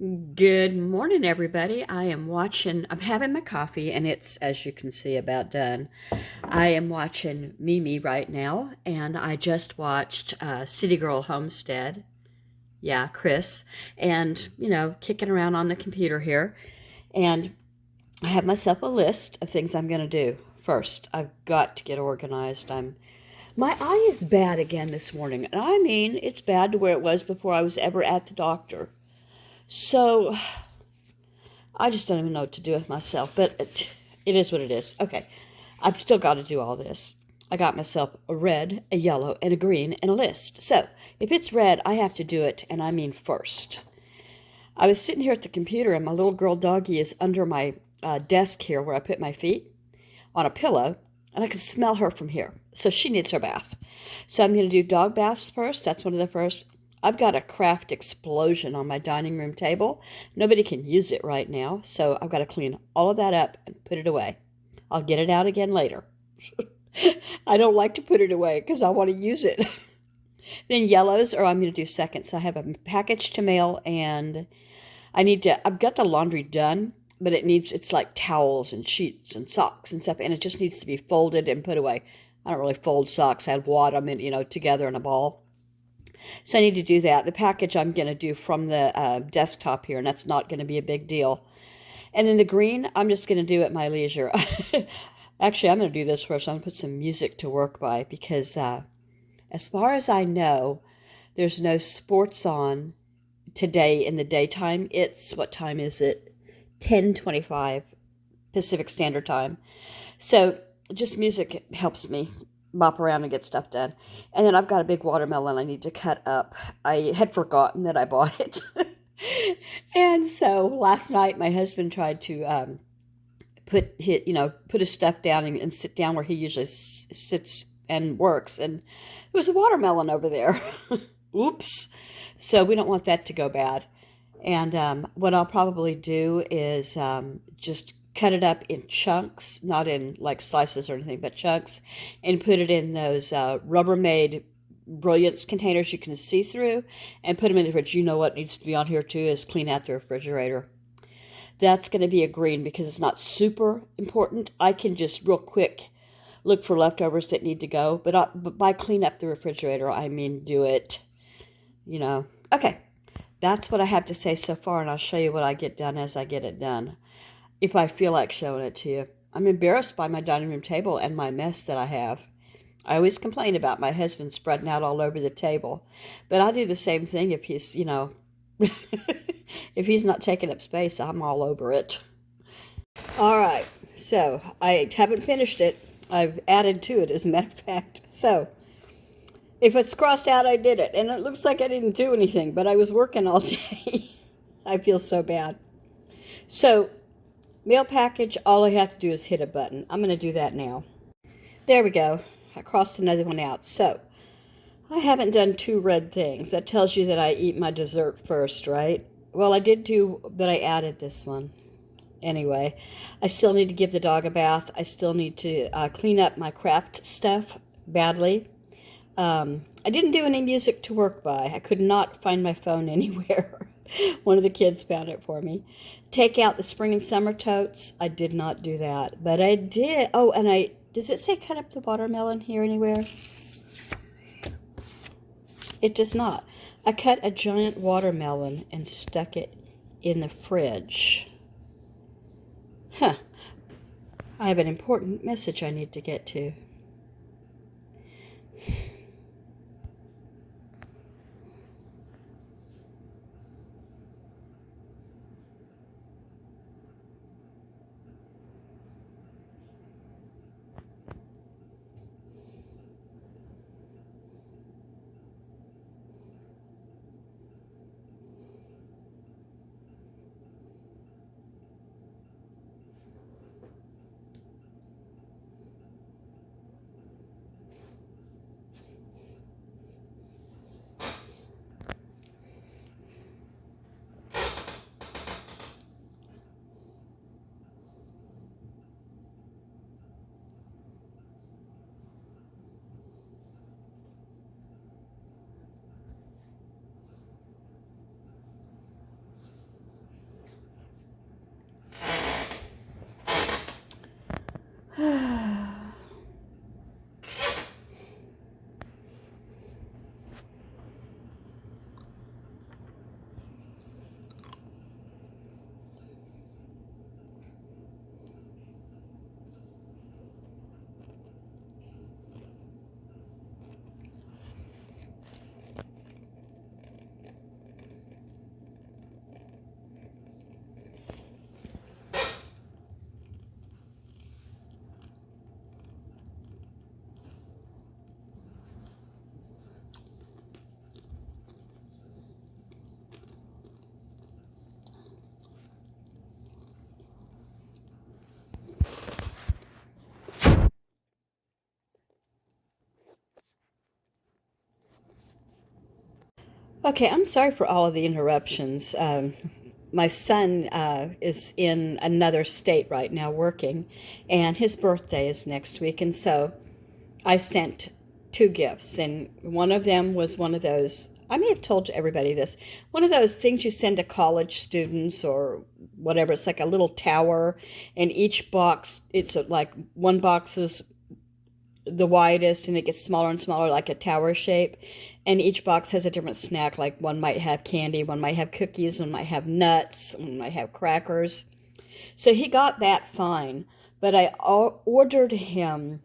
Good morning, everybody. I'm having my coffee, and it's, as you can see, about done. I am watching Mimi right now, and I just watched City Girl Homestead. Yeah, Chris. And, kicking around on the computer here. And I have myself a list of things I'm going to do. First, I've got to get organized. My eye is bad again this morning. And I mean, it's bad to where it was before I was ever at the doctor. So I just don't even know what to do with myself, but it is what it is. Okay, I've still got to do all this. I got myself a red, a yellow, and a green, and a list. So if it's red, I have to do it, and I mean first. I was sitting here at the computer, and my little girl doggy is under my desk here where I put my feet on a pillow, and I can smell her from here. So she needs her bath. So I'm going to do dog baths first. That's one of the first. I've got a craft explosion on my dining room table. Nobody can use it right now, so I've got to clean all of that up and put it away. I'll get it out again later. I don't like to put it away because I want to use it. Then yellows, or I'm going to do second. So I have a package to mail, and I've got the laundry done, but it's like towels and sheets and socks and stuff, and it just needs to be folded and put away. I don't really fold socks. I wad them in, together in a ball. So I need to do that. The package I'm going to do from the desktop here, and that's not going to be a big deal. And then the green, I'm just going to do at my leisure. Actually, I'm going to do this first. I'm going to put some music to work by because as far as I know, there's no sports on today in the daytime. What time is it? 10:25 Pacific Standard Time. So just music helps me bop around and get stuff done. And then I've got a big watermelon I need to cut up. I had forgotten that I bought it. And so last night my husband tried to put his stuff down and sit down where he usually sits and works, and there was a watermelon over there. Oops. So we don't want that to go bad. And what I'll probably do is just cut it up in chunks, not in like slices or anything, but chunks, and put it in those Rubbermaid Brilliance containers you can see through, and put them in the fridge. You know what needs to be on here too is clean out the refrigerator. That's going to be a green because it's not super important. I can just real quick look for leftovers that need to go, but by clean up the refrigerator, I mean do it. Okay, that's what I have to say so far, and I'll show you what I get done as I get it done, if I feel like showing it to you. I'm embarrassed by my dining room table and my mess that I have. I always complain about my husband spreading out all over the table, but I do the same thing if he's, if he's not taking up space, I'm all over it. All right, so I haven't finished it. I've added to it, as a matter of fact. So if it's crossed out, I did it. And it looks like I didn't do anything, but I was working all day. I feel so bad. So, mail package, all I have to do is hit a button. I'm going to do that now. There we go. I crossed another one out. So, I haven't done two red things. That tells you that I eat my dessert first, right? Well, I did do, but I added this one. Anyway, I still need to give the dog a bath. I still need to clean up my craft stuff badly. I didn't do any music to work by. I could not find my phone anywhere. One of the kids found it for me. Take out the spring and summer totes. I did not do that, but I did. Oh, and does it say cut up the watermelon here anywhere? It does not. I cut a giant watermelon and stuck it in the fridge. Huh. I have an important message I need to get to. Okay, I'm sorry for all of the interruptions. My son is in another state right now working, and his birthday is next week. And so I sent two gifts, and one of them was one of those. I may have told everybody this. One of those things you send to college students or whatever. It's like a little tower, and each box, it's like one box is the widest and it gets smaller and smaller, like a tower shape. And each box has a different snack. Like one might have candy, one might have cookies, one might have nuts, one might have crackers. So he got that fine. But I ordered him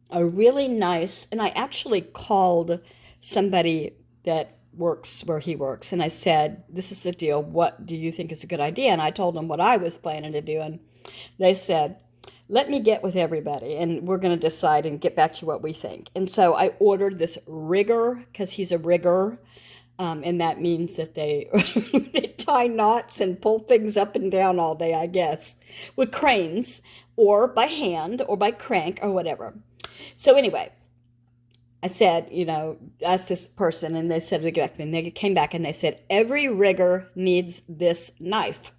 a really nice, and I actually called somebody that works where he works, and I said, this is the deal. What do you think is a good idea? And I told them what I was planning to do, and they said, let me get with everybody and we're going to decide and get back to what we think. And so I ordered this rigger, because he's a rigger, and that means that they, they tie knots and pull things up and down all day, I guess, with cranes or by hand or by crank or whatever. So anyway, I said, asked this person, and they said to get back to me. And they came back and they said, every rigger needs this knife.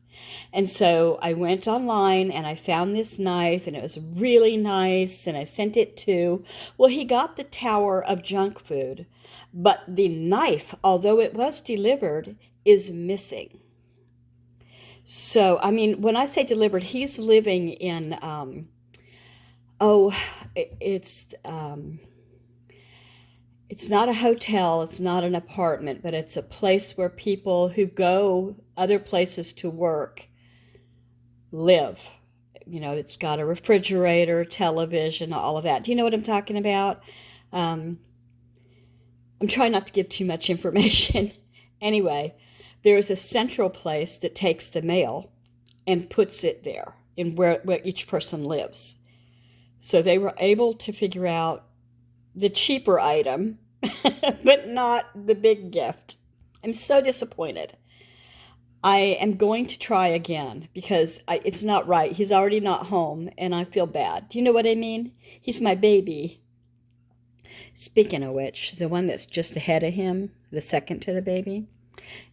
And so I went online and I found this knife, and it was really nice, and I sent it to, well, he got the tower of junk food, but the knife, although it was delivered, is missing. So, I mean, when I say delivered, he's living in, it's, it's not a hotel, it's not an apartment, but it's a place where people who go other places to work live. It's got a refrigerator, television, all of that. Do you know what I'm talking about? I'm trying not to give too much information. Anyway, there's a central place that takes the mail and puts it there in where each person lives. So they were able to figure out the cheaper item, but not the big gift. I'm so disappointed. I am going to try again because it's not right. He's already not home, and I feel bad. Do you know what I mean? He's my baby. Speaking of which, the one that's just ahead of him, the second to the baby,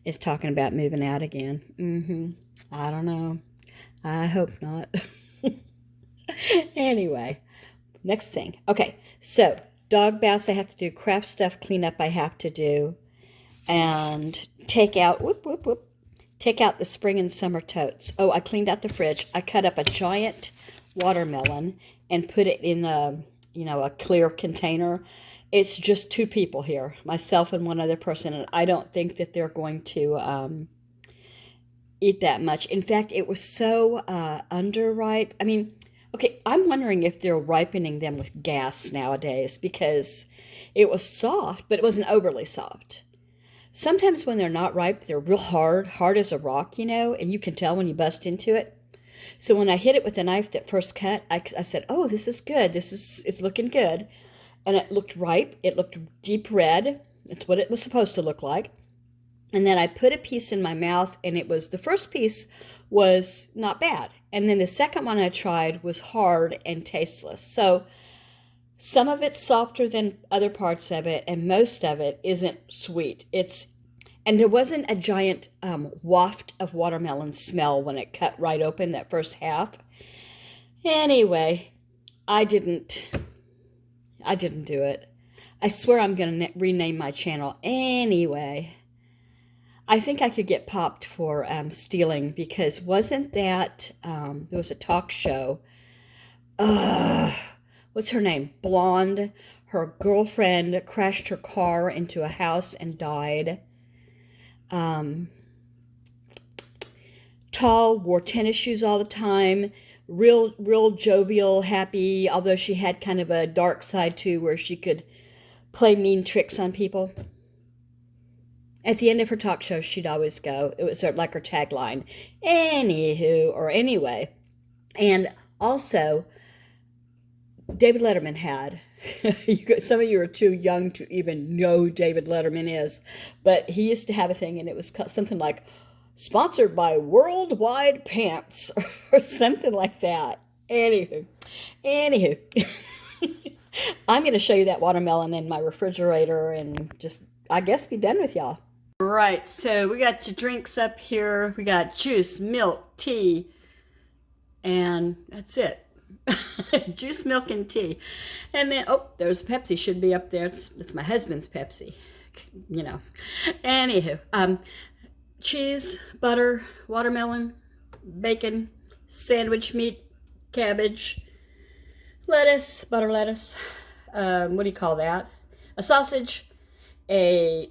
is talking about moving out again. I don't know. I hope not. Anyway, next thing. Okay, so dog baths I have to do, craft stuff cleanup I have to do, and take out, take out the spring and summer totes. Oh, I cleaned out the fridge. I cut up a giant watermelon and put it in a clear container. It's just two people here, myself and one other person, and I don't think that they're going to eat that much. In fact, it was so underripe. I mean, okay, I'm wondering if they're ripening them with gas nowadays, because it was soft, but it wasn't overly soft. Sometimes when they're not ripe, they're real hard as a rock, and you can tell when you bust into it. So when I hit it with the knife that first cut, I said, oh, this is good. It's looking good. And it looked ripe. It looked deep red. It's what it was supposed to look like. And then I put a piece in my mouth, and the first piece was not bad. And then the second one I tried was hard and tasteless. So some of it's softer than other parts of it, and most of it isn't sweet. And there wasn't a giant waft of watermelon smell when it cut right open, that first half. Anyway, I didn't do it. I swear I'm going to rename my channel. Anyway, I think I could get popped for stealing, because wasn't that, there was a talk show. What's her name? Blonde. Her girlfriend crashed her car into a house and died. Tall, wore tennis shoes all the time. Real jovial, happy, although she had kind of a dark side too, where she could play mean tricks on people. At the end of her talk show, she'd always go, it was sort of like her tagline, anywho, or anyway. And also, David Letterman had, some of you are too young to even know who David Letterman is, but he used to have a thing, and it was something like, sponsored by Worldwide Pants, or something like that. Anywho, I'm going to show you that watermelon in my refrigerator and just, I guess, be done with y'all. Right, so we got your drinks up here. We got juice, milk, tea, and that's it. Juice, milk, and tea. And then, oh, there's Pepsi, should be up there. It's my husband's Pepsi, you know. Anywho, cheese, butter, watermelon, bacon, sandwich meat, cabbage, lettuce, butter lettuce, what do you call that? A sausage, an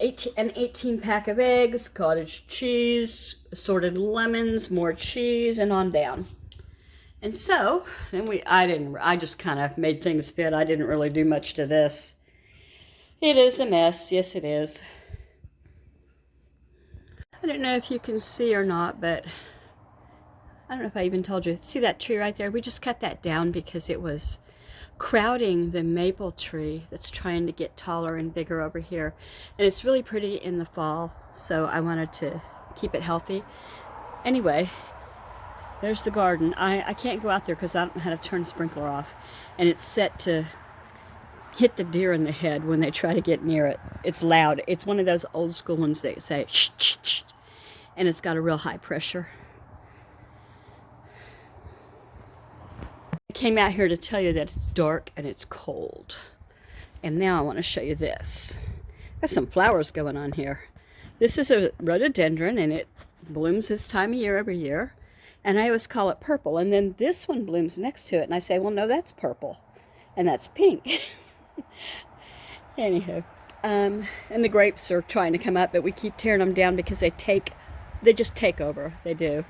18 pack of eggs, cottage cheese, assorted lemons, more cheese, and on down. And so, then I just kind of made things fit. I didn't really do much to this. It is a mess. Yes, it is. I don't know if you can see or not, but I don't know if I even told you. See that tree right there? We just cut that down because it was crowding the maple tree that's trying to get taller and bigger over here. And it's really pretty in the fall, so I wanted to keep it healthy. Anyway, there's the garden. I can't go out there because I don't know how to turn the sprinkler off. And it's set to hit the deer in the head when they try to get near it. It's loud. It's one of those old school ones that say shh, shh, shh. And it's got a real high pressure. I came out here to tell you that it's dark and it's cold. And now I want to show you this. Got some flowers going on here. This is a rhododendron and it blooms this time of year every year. And I always call it purple. And then this one blooms next to it. And I say, well, no, that's purple. And that's pink. Anywho. And the grapes are trying to come up, but we keep tearing them down because they just take over. They do.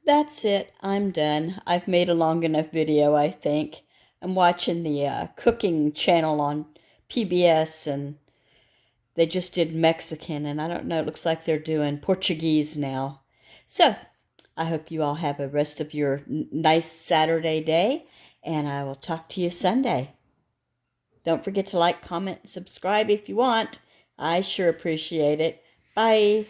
That's it. I'm done. I've made a long enough video, I think. I'm watching the cooking channel on PBS, and they just did Mexican, and I don't know, it looks like they're doing Portuguese now. So, I hope you all have a rest of your nice Saturday day, and I will talk to you Sunday. Don't forget to like, comment, and subscribe if you want. I sure appreciate it. Bye.